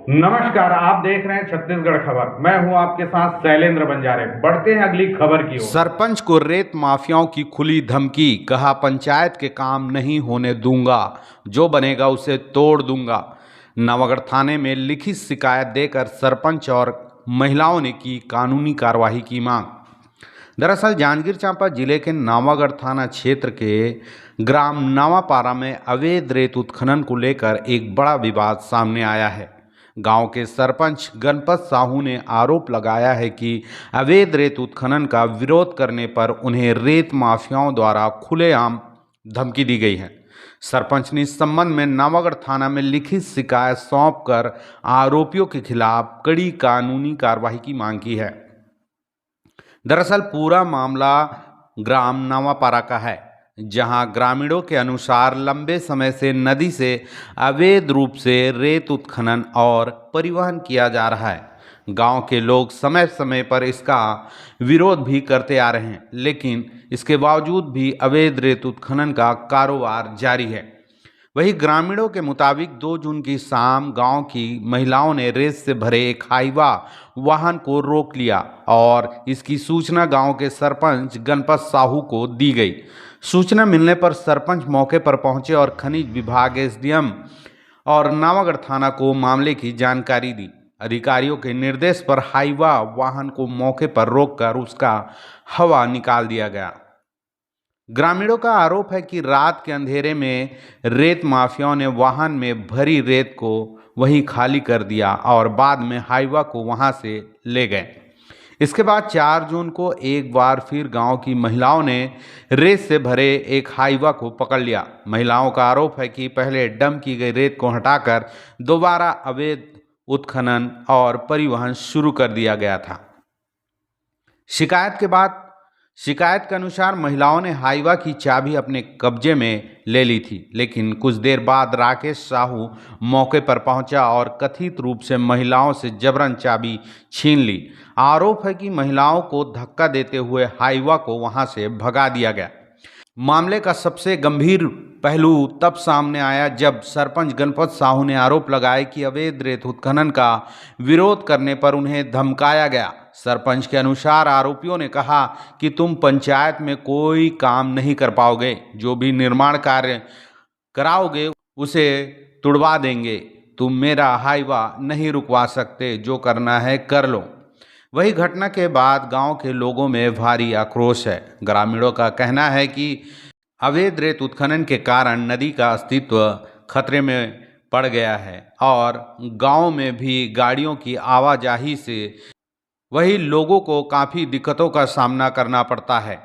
नमस्कार। आप देख रहे हैं छत्तीसगढ़ खबर। मैं हूं आपके साथ शैलेंद्र बंजारे। बढ़ते हैं अगली खबर की ओर। सरपंच को रेत माफियाओं की खुली धमकी, कहा पंचायत के काम नहीं होने दूंगा, जो बनेगा उसे तोड़ दूंगा। नवागढ़ थाने में लिखित शिकायत देकर सरपंच और महिलाओं ने की कानूनी कार्यवाही की मांग। दरअसल जांजगीर चांपा जिले के नावागढ़ थाना क्षेत्र के ग्राम नावापारा में अवैध रेत उत्खनन को लेकर एक बड़ा विवाद सामने आया है। गांव के सरपंच गणपत साहू ने आरोप लगाया है कि अवैध रेत उत्खनन का विरोध करने पर उन्हें रेत माफियाओं द्वारा खुलेआम धमकी दी गई है। सरपंच ने इस संबंध में नावागढ़ थाना में लिखित शिकायत सौंपकर आरोपियों के खिलाफ कड़ी कानूनी कार्रवाई की मांग की है। दरअसल पूरा मामला ग्राम नावापारा का है, जहां ग्रामीणों के अनुसार लंबे समय से नदी से अवैध रूप से रेत उत्खनन और परिवहन किया जा रहा है। गांव के लोग समय समय पर इसका विरोध भी करते आ रहे हैं, लेकिन इसके बावजूद भी अवैध रेत उत्खनन का कारोबार जारी है। वहीं ग्रामीणों के मुताबिक 2 जून की शाम गांव की महिलाओं ने रेत से भरे एक हाईवा वाहन को रोक लिया और इसकी सूचना गांव के सरपंच गणपत साहू को दी गई। सूचना मिलने पर सरपंच मौके पर पहुंचे और खनिज विभाग, एसडीएम और नावागढ़ थाना को मामले की जानकारी दी। अधिकारियों के निर्देश पर हाईवा वाहन को मौके पर रोककर उसका हवा निकाल दिया गया। ग्रामीणों का आरोप है कि रात के अंधेरे में रेत माफियाओं ने वाहन में भरी रेत को वहीं खाली कर दिया और बाद में हाईवा को वहां से ले गए। इसके बाद 4 जून को एक बार फिर गांव की महिलाओं ने रेत से भरे एक हाईवा को पकड़ लिया। महिलाओं का आरोप है कि पहले डंप की गई रेत को हटाकर दोबारा अवैध उत्खनन और परिवहन शुरू कर दिया गया था। शिकायत के अनुसार महिलाओं ने हाईवा की चाबी अपने कब्जे में ले ली थी, लेकिन कुछ देर बाद राकेश साहू मौके पर पहुंचा और कथित रूप से महिलाओं से जबरन चाबी छीन ली। आरोप है कि महिलाओं को धक्का देते हुए हाईवा को वहां से भगा दिया गया। मामले का सबसे गंभीर पहलू तब सामने आया जब सरपंच गणपत साहू ने आरोप लगाया कि अवैध रेत उत्खनन का विरोध करने पर उन्हें धमकाया गया। सरपंच के अनुसार आरोपियों ने कहा कि तुम पंचायत में कोई काम नहीं कर पाओगे, जो भी निर्माण कार्य कराओगे उसे तुड़वा देंगे, तुम मेरा हाईवा नहीं रुकवा सकते, जो करना है कर लो। वही घटना के बाद गांव के लोगों में भारी आक्रोश है। ग्रामीणों का कहना है कि अवैध रेत उत्खनन के कारण नदी का अस्तित्व खतरे में पड़ गया है और गांव में भी गाड़ियों की आवाजाही से वही लोगों को काफ़ी दिक्कतों का सामना करना पड़ता है।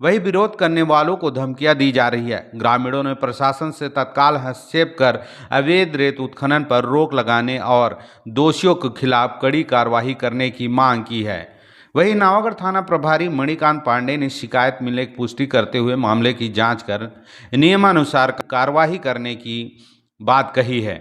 वही विरोध करने वालों को धमकियां दी जा रही है। ग्रामीणों ने प्रशासन से तत्काल हस्तक्षेप कर अवैध रेत उत्खनन पर रोक लगाने और दोषियों के खिलाफ कड़ी कार्रवाई करने की मांग की है। वहीं नावागढ़ थाना प्रभारी मणिकांत पांडे ने शिकायत मिलने की पुष्टि करते हुए मामले की जांच कर नियमानुसार कार्रवाई करने की बात कही है।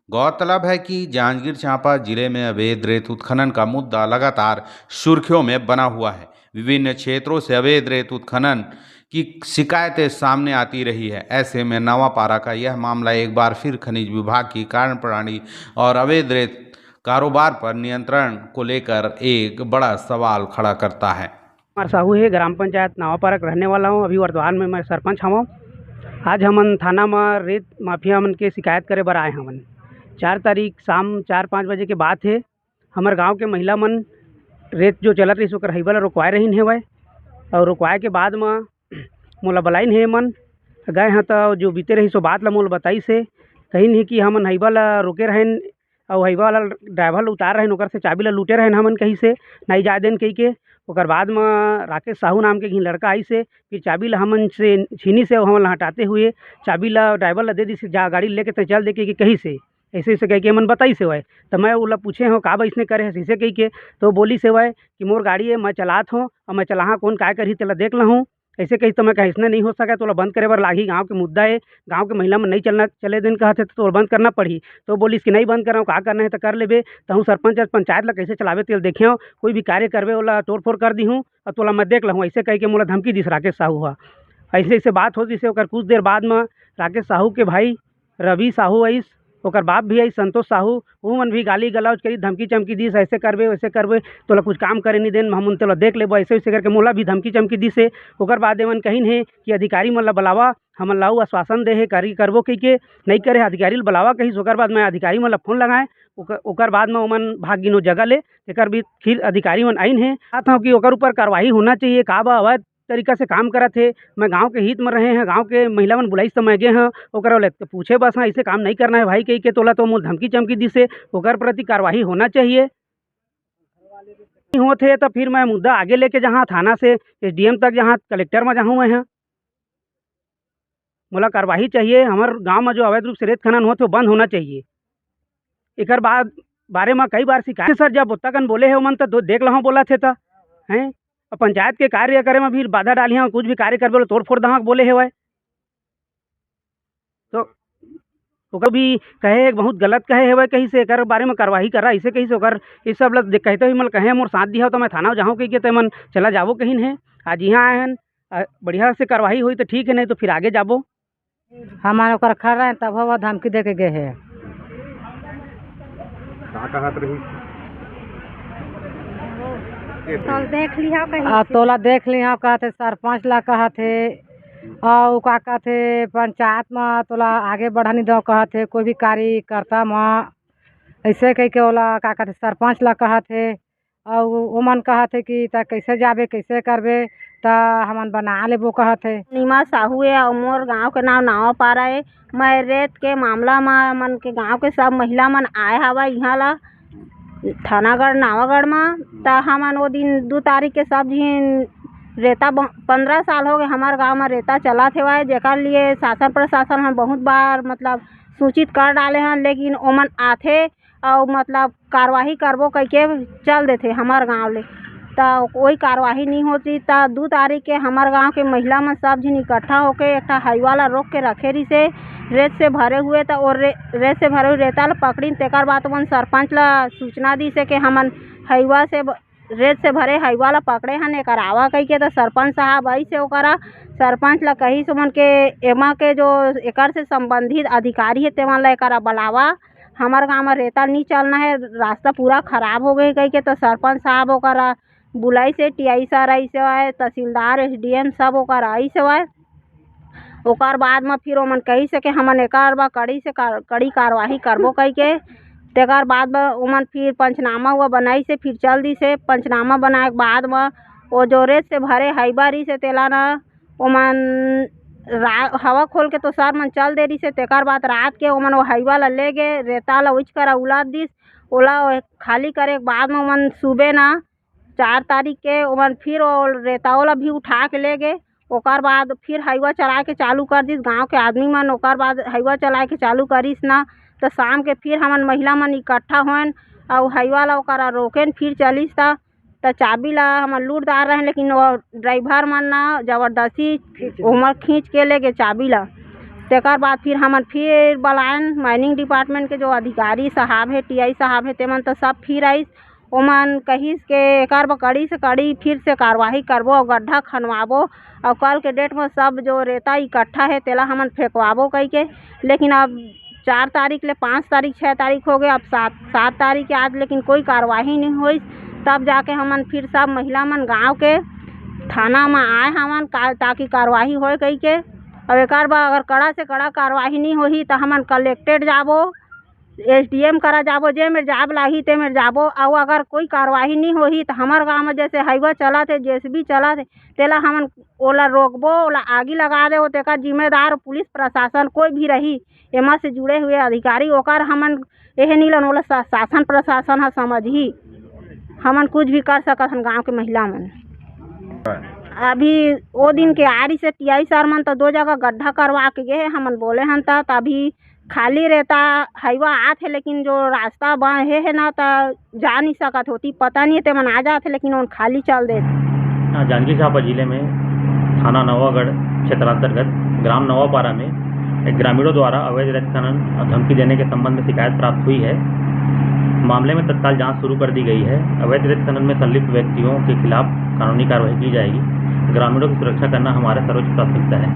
गौरतलब है कि जांजगीर चांपा जिले में अवैध रेत उत्खनन का मुद्दा लगातार सुर्खियों में बना हुआ है। विभिन्न क्षेत्रों से अवैध रेत उत्खनन की शिकायतें सामने आती रही है। ऐसे में नावापारा का यह मामला एक बार फिर खनिज विभाग की कार्यप्रणाली और अवैध रेत कारोबार पर नियंत्रण को लेकर एक बड़ा सवाल खड़ा करता है। कुमार साहू है, ग्राम पंचायत नावापारा का रहने वाला हूँ। अभी वर्तमान में मैं सरपंच हूँ। आज हमन थाना में रेत माफिया मन के शिकायत करे बर आए हमन। 4 तारीख शाम 4-5 बजे के बात है। हमारे गांव के महिला मन रेत जो चलत रही ओकर हाईवा ला रुकवाए रहीन हेवय और रुकवाए के बाद में मोला बुलाइन हे मन गए हैं तो जो बीते रही सो बात ला मोला बताई से कहिन है कि हमन हाईवा ला रोके रहेन और हाईवा वाला ड्राइवर ला उतार रहेन, ओकर से चाबी ला लूटे रहेन हमन कही से नहीं जाए देन कही के। ओकर बाद में राकेश साहू नाम के घी लड़का आई से फिर चाबी ला हमन से छीनी से हमन ला हटाते हुए चाबी ला ड्राइवर ला दे दी से जा गाड़ी लेके तो चल दे के कही से ऐसे ऐसे कह के मन बताई से वह। तो मैं ओला पूछे हो का इसने करे है शीशे कही के, तो बोली से वह कि मोर गाड़ी है, मैं चलात हूँ और मैं चलाहा कौन काय करी तेला देख लहूँ ऐसे कही। तो मैं कहा इसने नहीं हो सका, तो बंद करे बर लागी, गांव के मुद्दा है, गांव के महिला में नहीं चलना चले दिन कहते तो बंद करना पड़ी। तो बोली इसकी नहीं बंद कर रहा हूँ, का करना है तो कर लेबे। तो हूँ सरपंच पंचायत ला कैसे चलावे तेल देखे हो, कोई भी कार्य करवे ओला तोड़ फोड़ कर दी हूँ और तोला मैं देख लहूँ ऐसे कह के मोला धमकी दी राकेश साहू हुआ। ऐसे ऐसे बात हो जिसे कुछ देर बाद में राकेश साहू के भाई रवि साहू आइस ओकर बाप भी आई संतोष साहू, ऊ मन भी गाली गलौज करी, धमकी चमकी दिस, ऐसे करबे वैसे करबे, तोला कुछ काम करे नहीं देन, हम तोला देख लेबो, ऐसे वैसे करके मोला भी धमकी चमकी दिस है। ओकर बाद एमन कहिन है कि अधिकारी मन ला बुलावा, हमन ला ऊ आश्वासन दे हे करी करबो कहिके, नहीं करे अधिकारी ला बुलावा कहिस। ओकर बाद मैं अधिकारी मन ला फोन लगाए, ओकर बाद में ओमन भाग गिनो जगह ले, एकर भी फिर अधिकारी मन आइन है। बात हूँ कि ओकर ऊपर कार्रवाई होना चाहिए, का बा अवैध तरीका से काम करत है। मैं गांव के हित में रहे हैं, गांव के महिला मन बुलाइस तो मैं गे हैं, ओकर ले तो पूछे बस हाँ ऐसे काम नहीं करना है भाई, कही के तोला तो मोल धमकी चमकी दी से, ओकर प्रति कार्रवाई होना चाहिए। नहीं होते तो फिर मैं मुद्दा आगे लेके जहाँ थाना से SDM तक, जहाँ कलेक्टर में जाऊँ मैं है, मोला कार्रवाई चाहिए। हमारे गांव में जो अवैध रूप से रेत खनन होते वो बंद होना चाहिए। एकर बाद बारे में कई बार शिकायत सर जब ओत्ता बोले है मन तो देख लो बोला थे तो हैं, पंचायत के कार्य करे में भी बाधा डाली हैं, कुछ भी कार्य कर बोले तोड़ फोड़ दहा बोले है वह तो ओकर भी कहे बहुत गलत कहे है वह, कहीं से एकर बारे में कार्रवाई करा ऐसे कहीं से ओकर इस सब लग कहते हुए मन कहे मोर साथ दिया तो मैं थाना जाऊँ कही के तो मन चला जाबो कहीं है। आज यहाँ आए हैं, बढ़िया से कार्रवाई हुई तो ठीक है, नहीं तो फिर आगे जाबो। हमारे ओकर खड़ रहे तब वो धमकी दे के गए है। तोला देख लिया कहते सरपंच ला कहते, और का कहते पंचायत में तोला आगे बढ़ानी दो कहते, कोई भी कार्यकर्ता में ऐसे कह के ओला का कहते सरपंच ला कहते, और वो मन कहते कि ता कैसे जाबे कैसे करबे ता हमन बना लेबो कहते। नीमा साहू है और मोर गांव के नाम नावापारा है। मैं रेत के मामला में मन के गांव के सब महिला मन आए हवा यहाँ ला थानागढ़ नावागढ़ में, ता हमन वो दिन 2 तारीख के सब झीन रेता 15 साल हो गए हमारे गांव में रेता चला थे वाए, जेकर लिए शासन प्रशासन हम बहुत बार मतलब सूचित कर डाले हैं, लेकिन ओमन आथे और मतलब कार्रवाई करबो कह के चल देते हमारे गांव ले, तो कोई कार्रवाई नहीं होती। तो 2 तारीख के हमारे गांव के महिला में सब झन इकट्ठा होके एक हाईवा ला रोक के रखे रही से रेत से भरे हुए, तो और रेत से भरे हुए रेता ला पकड़ी, तेकर बाद मन सरपंच ला सूचना दी से कि हमन हाईवा से रेत से भरे हाईवा ला पकड़े हन, एक आवा कही के। तो सरपंच साहब आई से ओकरा सरपंच ला कही सुमन के एमा के जो एकर से संबंधित अधिकारी है तेमन ला एकरा बुलावा, हमारे गांव में रेता नहीं चलना है, रास्ता पूरा खराब हो गई कही के। तो सरपंच साहब ओकरा बुलाई से TI सर आई से आए, तहसीलदार SDM सब ओकर आई से आए। ओकर बाद में फिर ओमन कही से कि हमन एकर बा कड़ी कार्रवाई करबो कही के। तेकर बाद में ओमन फिर पंचनामा हुआ बनाई से फिर चल दी से, पंचनामा बनाए के बाद में वो जो रेत से भरे हाईबारी से तेला ना ओमन हवा खोल के तो सर मन चल दे रही से। तेकर बाद रात के ओमन वो हाईवा ला ले गए, रेता ला उच करा उलाद दिस, ओला खाली करे के बाद में ओमन सुबह ना 4 तारीख के ओमन फिर वो रेताओला भी उठा के ले गए। ओकर बाद फिर हाईवा चला के चालू कर दिस गांव के आदमी मन, ओकर बाद हाईवा चला के चालू करिस ना, तो शाम के फिर हमन महिला मन इकट्ठा होन और हाईवा ला ओकरा रोकेन फिर चलिस। तो चाबी ला हमन लूटदार रहे, लेकिन वो ड्राइवर मन ना जबरदस्ती उमर खींच के ले गए चाबी ला। तेकर बाद फिर हमन फिर बुलायन माइनिंग डिपार्टमेंट के जो अधिकारी साहब है TI साहब है तेमन तो सब फिर आइस। ओमन कहिस के एकर कड़ी से कड़ी फिर से कार्रवाई करबो और गड्ढा खनवाबो, और कल के डेट में सब जो रेता इकट्ठा है तेला हमन फेंकवाबो कही के। लेकिन अब 4 तारीख ले 5 तारीख 6 तारीख हो गए, अब 7 तारीख के आज लेकिन कोई कार्रवाई नहीं हुई। तब जाके हमन फिर सब महिला मन गांव के थाना में आए हमन ताकि कार्रवाई होए कही के। और एकर बा अगर कड़ा से कड़ा कार्रवाई नहीं होही तो हमन कलेक्टेड जाबो, SDM करा जाबो, जे में जाब लाही ते में जाबो। और अगर कोई कार्रवाई नहीं होही तो हमारे गांव में जैसे हाईवा चला थे JCB चला थे तेला हमन ओला रोकबो, ओला आगी लगा दे, तेका जिम्मेदार पुलिस प्रशासन कोई भी रही एमा से जुड़े हुए अधिकारी, ओकर हमन एहे नहीं लन ओला शासन प्रशासन ह समझही, हमन कुछ भी कर सकत हन गांव के महिला मन। अभी वो दिन के आरी से TI सर मन तो 2 जगह गड्ढा करवा के गए हमन बोले हन, तभी खाली रहता हाईवा आते, लेकिन जो रास्ता बंद है ना तो जा नहीं सकत होती, पता नहीं ते मन आ जाते लेकिन उन खाली चल दे। जांजगीर चांपा जिले में थाना नवागढ़ क्षेत्रांतर्गत ग्राम नवापारा में एक ग्रामीणों द्वारा अवैध रेत खनन और धमकी देने के संबंध में शिकायत प्राप्त हुई है। मामले में तत्काल जांच शुरू कर दी गई है। अवैध रेत खनन में संलिप्त व्यक्तियों के खिलाफ कानूनी कार्रवाई की जाएगी। ग्रामीणों की सुरक्षा करना हमारा सर्वोच्च प्राथमिकता है।